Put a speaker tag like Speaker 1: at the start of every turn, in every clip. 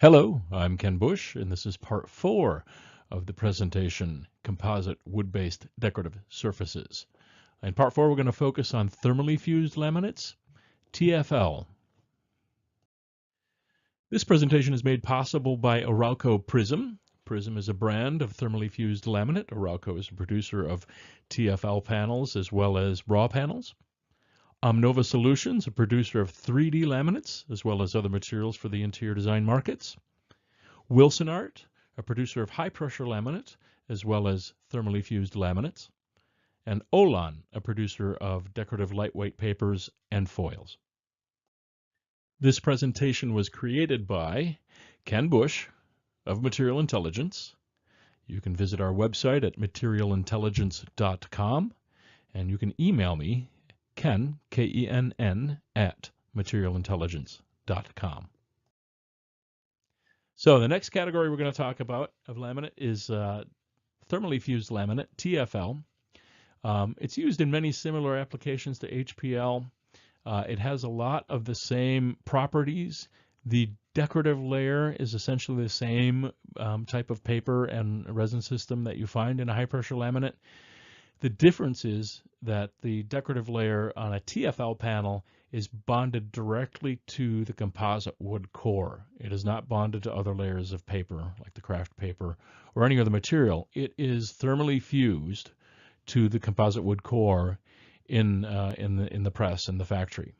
Speaker 1: Hello, I'm Ken Bush, and this is part 4 of the presentation, Composite Wood-Based Decorative Surfaces. In part 4, we're going to focus on thermally fused laminates, TFL. This presentation is made possible by Arauco Prism. Prism is a brand of thermally fused laminate. Arauco is a producer of TFL panels as well as raw panels. Omnova Solutions, a producer of 3D laminates, as well as other materials for the interior design markets. Wilson Art, a producer of high-pressure laminate, as well as thermally fused laminates. And Olan, a producer of decorative lightweight papers and foils. This presentation was created by Ken Bush of Material Intelligence. You can visit our website at materialintelligence.com, and you can email me, Ken, K-E-N-N, at materialintelligence.com. So the next category we're going to talk about of laminate is thermally fused laminate, TFL. It's used in many similar applications to HPL. It has a lot of the same properties. The decorative layer is essentially the same type of paper and resin system that you find in a high-pressure laminate. The difference is that the decorative layer on a TFL panel is bonded directly to the composite wood core. It is not bonded to other layers of paper, like the craft paper or any other material. It is thermally fused to the composite wood core in the press, in the factory.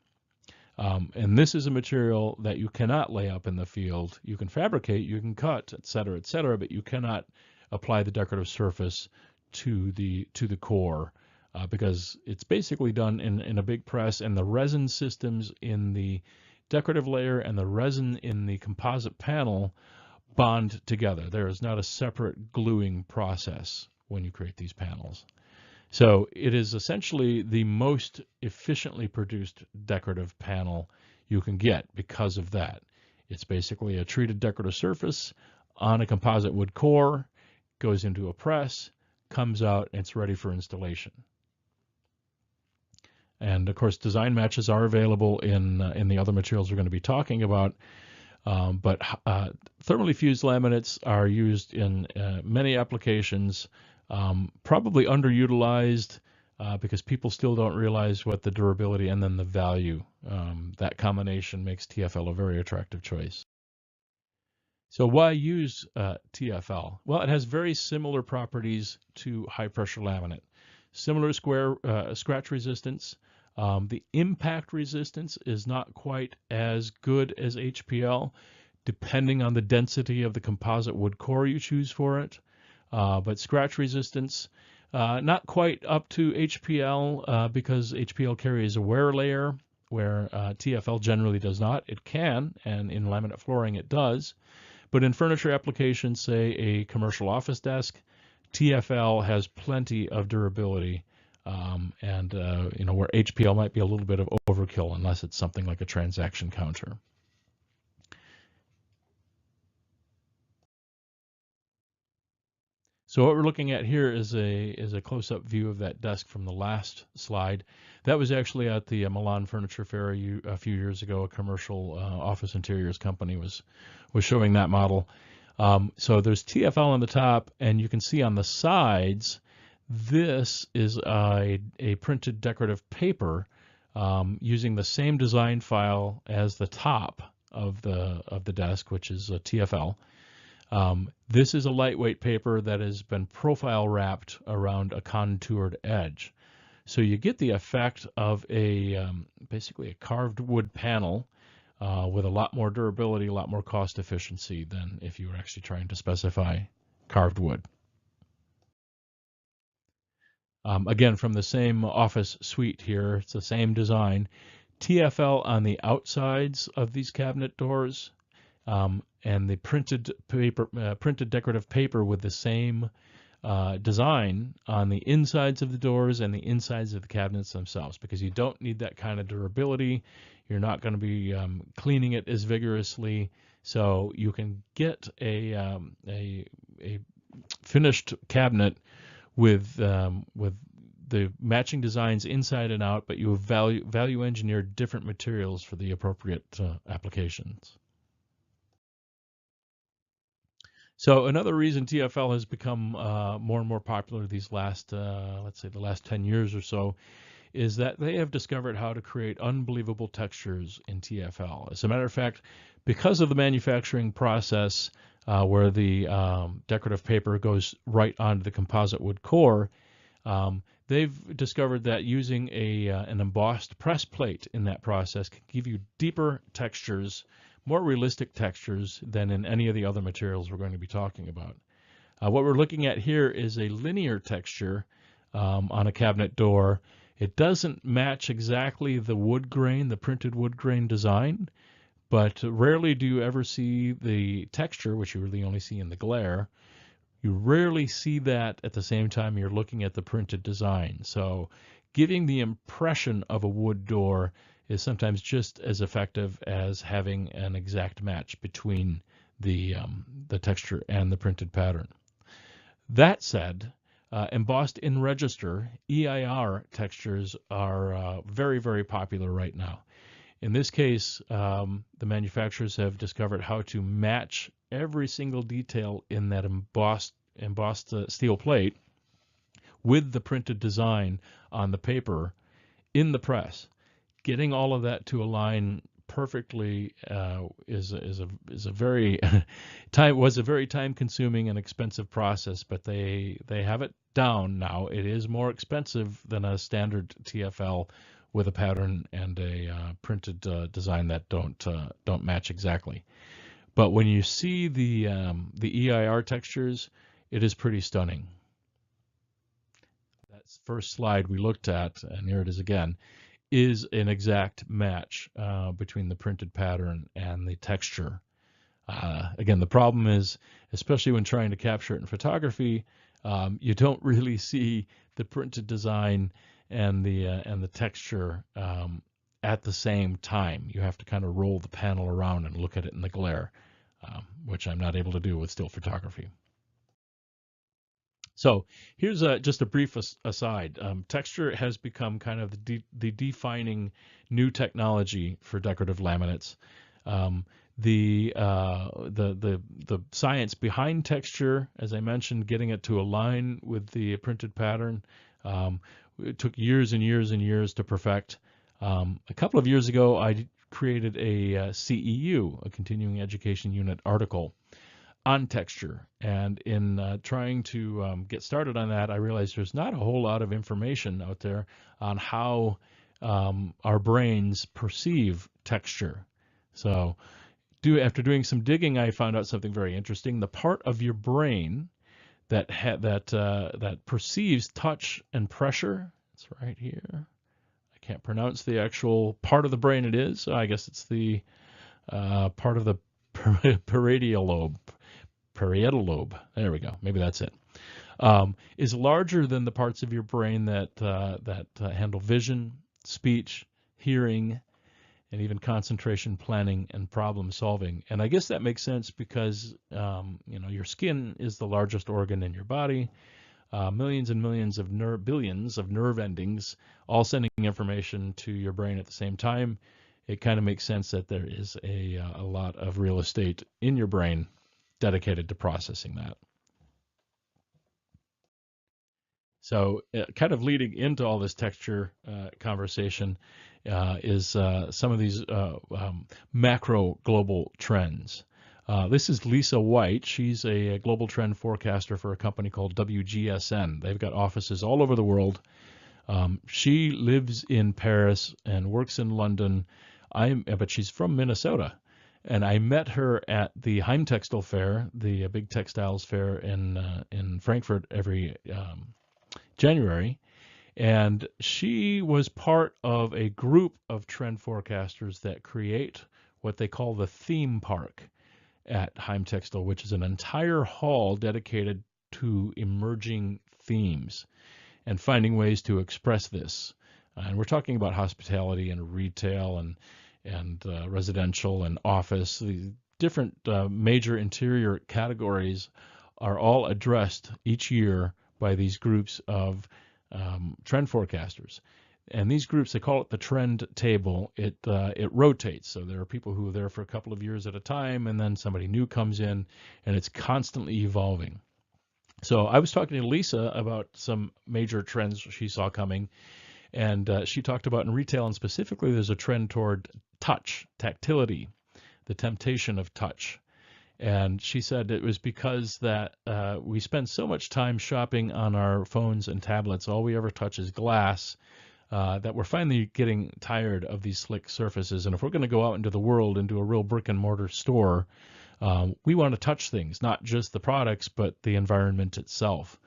Speaker 1: And this is a material that you cannot lay up in the field. You can fabricate, you can cut, et cetera, but you cannot apply the decorative surface to the core because it's basically done in a big press, and the resin systems in the decorative layer and the resin in the composite panel bond together. There is not a separate gluing process when you create these panels. So it is essentially the most efficiently produced decorative panel you can get because of that. It's basically a treated decorative surface on a composite wood core, goes into a press, comes out, and it's ready for installation. And of course, design matches are available in the other materials we're going to be talking about. But thermally fused laminates are used in many applications, probably underutilized because people still don't realize what the durability and then the value. That combination makes TFL a very attractive choice. So why use TFL? Well, it has very similar properties to high-pressure laminate. Similar scratch resistance. The impact resistance is not quite as good as HPL, depending on the density of the composite wood core you choose for it. But scratch resistance, not quite up to HPL because HPL carries a wear layer, where TFL generally does not. It can, and in laminate flooring it does. But in furniture applications, say a commercial office desk, TFL has plenty of durability, and where HPL might be a little bit of overkill unless it's something like a transaction counter. So what we're looking at here is a close-up view of that desk from the last slide. That was actually at the Milan Furniture Fair a few years ago. A commercial office interiors company was showing that model. So there's TFL on the top, and you can see on the sides, this is a printed decorative paper using the same design file as the top of the desk, which is a TFL. This is a lightweight paper that has been profile wrapped around a contoured edge. So you get the effect of basically a carved wood panel with a lot more durability, a lot more cost efficiency than if you were actually trying to specify carved wood. Again, from the same office suite here, it's the same design. TFL on the outsides of these cabinet doors, and the printed decorative paper with the same design on the insides of the doors and the insides of the cabinets themselves, because you don't need that kind of durability. You're not going to be cleaning it as vigorously, so you can get a finished cabinet with the matching designs inside and out, but you have value engineered different materials for the appropriate applications. So another reason TFL has become more and more popular these last, let's say, the last 10 years or so, is that they have discovered how to create unbelievable textures in TFL. As a matter of fact, because of the manufacturing process where the decorative paper goes right onto the composite wood core, they've discovered that using an embossed press plate in that process can give you deeper textures, more realistic textures than in any of the other materials we're going to be talking about. What we're looking at here is a linear texture on a cabinet door. It doesn't match exactly the wood grain, the printed wood grain design, but rarely do you ever see the texture, which you really only see in the glare. You rarely see that at the same time you're looking at the printed design. So giving the impression of a wood door is sometimes just as effective as having an exact match between the texture and the printed pattern. That said, embossed in register, EIR textures are very, very popular right now. In this case, the manufacturers have discovered how to match every single detail in that embossed steel plate with the printed design on the paper in the press. Getting all of that to align perfectly was a very time-consuming and expensive process, but they have it down now. It is more expensive than a standard TFL with a pattern and a printed design that don't match exactly. But when you see the EIR textures, it is pretty stunning. That first slide we looked at, and here it is again, is an exact match between the printed pattern and the texture. Again, the problem is, especially when trying to capture it in photography, you don't really see the printed design and the texture at the same time. You have to kind of roll the panel around and look at it in the glare, which I'm not able to do with still photography. So here's just a brief aside. Texture has become kind of the defining new technology for decorative laminates. The science behind texture, as I mentioned, getting it to align with the printed pattern, it took years and years and years to perfect. A couple of years ago, I created a CEU, a continuing education unit article on texture. And in trying to get started on that, I realized there's not a whole lot of information out there on how our brains perceive texture. So after doing some digging, I found out something very interesting. The part of your brain that perceives touch and pressure, it's right here. I can't pronounce the actual part of the brain it is. So I guess it's the part of the parietal lobe. There we go. Maybe that's it. Is larger than the parts of your brain that handle vision, speech, hearing, and even concentration, planning, and problem solving. And I guess that makes sense because your skin is the largest organ in your body. Millions and millions of billions of nerve endings, all sending information to your brain at the same time. It kind of makes sense that there is a lot of real estate in your brain dedicated to processing that. So kind of leading into all this texture conversation is some of these macro global trends. This is Lisa White. She's a global trend forecaster for a company called WGSN. They've got offices all over the world. She lives in Paris and works in London, but she's from Minnesota. And I met her at the Heimtextil Fair, the big textiles fair in Frankfurt every January. And she was part of a group of trend forecasters that create what they call the theme park at Heimtextil, which is an entire hall dedicated to emerging themes and finding ways to express this. And we're talking about hospitality and retail and residential and office. The different major interior categories are all addressed each year by these groups of trend forecasters. And these groups, they call it the trend table. It rotates. So there are people who are there for a couple of years at a time, and then somebody new comes in, and it's constantly evolving. So I was talking to Lisa about some major trends she saw coming, and she talked about in retail, and specifically there's a trend toward touch, tactility, the temptation of touch. And she said it was because that we spend so much time shopping on our phones and tablets, all we ever touch is glass, that we're finally getting tired of these slick surfaces. And if we're going to go out into the world, into a real brick and mortar store, we want to touch things, not just the products, but the environment itself.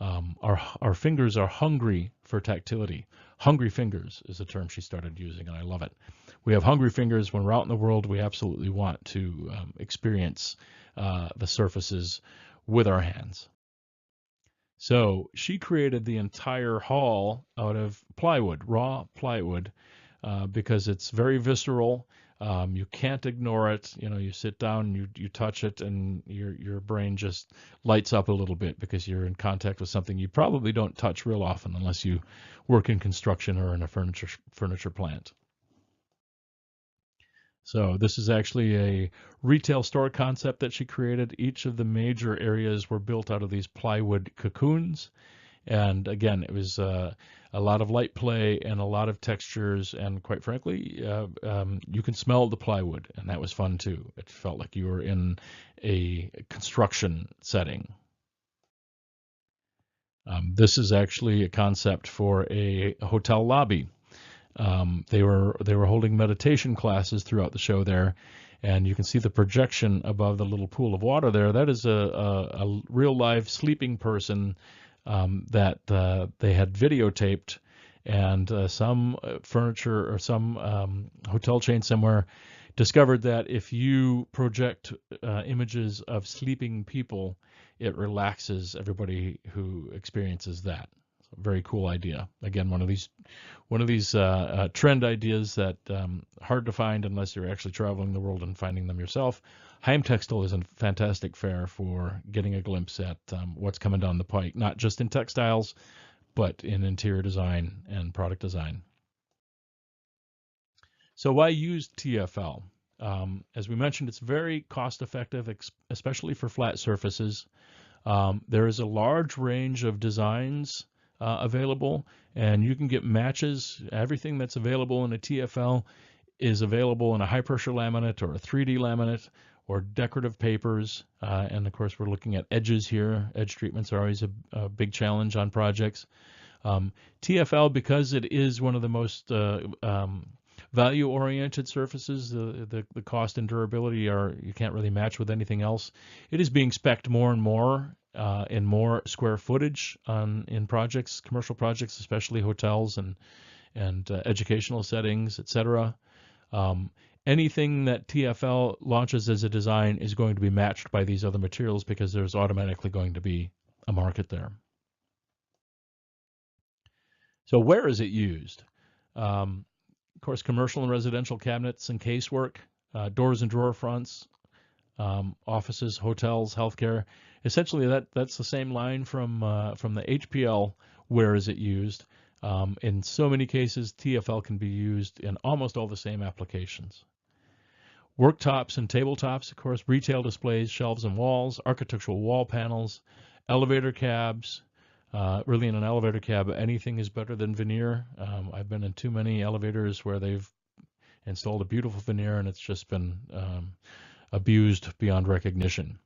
Speaker 1: Our fingers are hungry for tactility. Hungry fingers is a term she started using, and I love it. We have hungry fingers when we're out in the world. We absolutely want to experience the surfaces with our hands. So she created the entire hall out of plywood, raw plywood, because it's very visceral. You can't ignore it. You know, you sit down, you touch it, and your brain just lights up a little bit because you're in contact with something you probably don't touch real often unless you work in construction or in a furniture plant. So this is actually a retail store concept that she created. Each of the major areas were built out of these plywood cocoons. And again, it was a lot of light play and a lot of textures. And quite frankly, you can smell the plywood, and that was fun too. It felt like you were in a construction setting. This is actually a concept for a hotel lobby. They were holding meditation classes throughout the show there, and you can see the projection above the little pool of water there. That is a real live sleeping person that they had videotaped, and some furniture or some hotel chain somewhere discovered that if you project images of sleeping people, it relaxes everybody who experiences that. Very cool idea. Again, one of these trend ideas that hard to find unless you're actually traveling the world and finding them yourself. Heim Textile is a fantastic fair for getting a glimpse at what's coming down the pike, not just in textiles, but in interior design and product design. So why use TFL? As we mentioned, it's very cost effective, especially for flat surfaces. There is a large range of designs available, and you can get matches. Everything that's available in a TFL is available in a high pressure laminate or a 3D laminate or decorative papers. And of course, we're looking at edges here. Edge treatments are always a big challenge on projects. TFL, because it is one of the most value-oriented surfaces, the cost and durability you can't really match with anything else. It is being spec'd more and more in more square footage in projects, commercial projects, especially hotels and educational settings, etc. Anything that TFL launches as a design is going to be matched by these other materials because there's automatically going to be a market there. So where is it used? Of course, commercial and residential cabinets and casework, doors and drawer fronts, offices, hotels, healthcare. Essentially, that's the same line from the HPL. Where is it used? In so many cases, TFL can be used in almost all the same applications. Worktops and tabletops, of course, retail displays, shelves and walls, architectural wall panels, elevator cabs. Really, in an elevator cab, anything is better than veneer. I've been in too many elevators where they've installed a beautiful veneer and it's just been abused beyond recognition.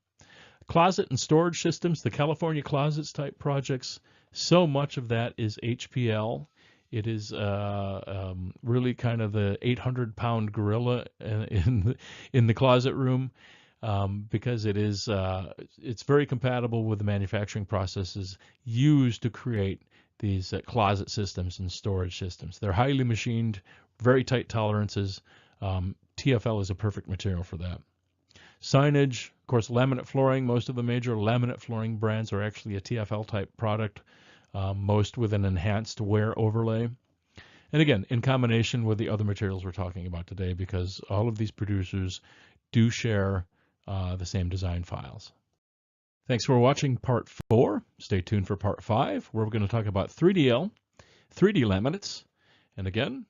Speaker 1: Closet and storage systems, the California closets type projects, so much of that is HPL. It is really kind of the 800-pound gorilla in the closet room. Because it's very compatible with the manufacturing processes used to create these closet systems and storage systems. They're highly machined, very tight tolerances. TFL is a perfect material for that. Signage, of course, laminate flooring. Most of the major laminate flooring brands are actually a TFL type product, most with an enhanced wear overlay. And again, in combination with the other materials we're talking about today, because all of these producers do share the same design files. Thanks for watching part 4. Stay tuned for part 5, where we're going to talk about 3DL, 3D laminates, And again,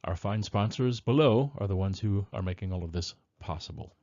Speaker 1: our fine sponsors below are the ones who are making all of this possible.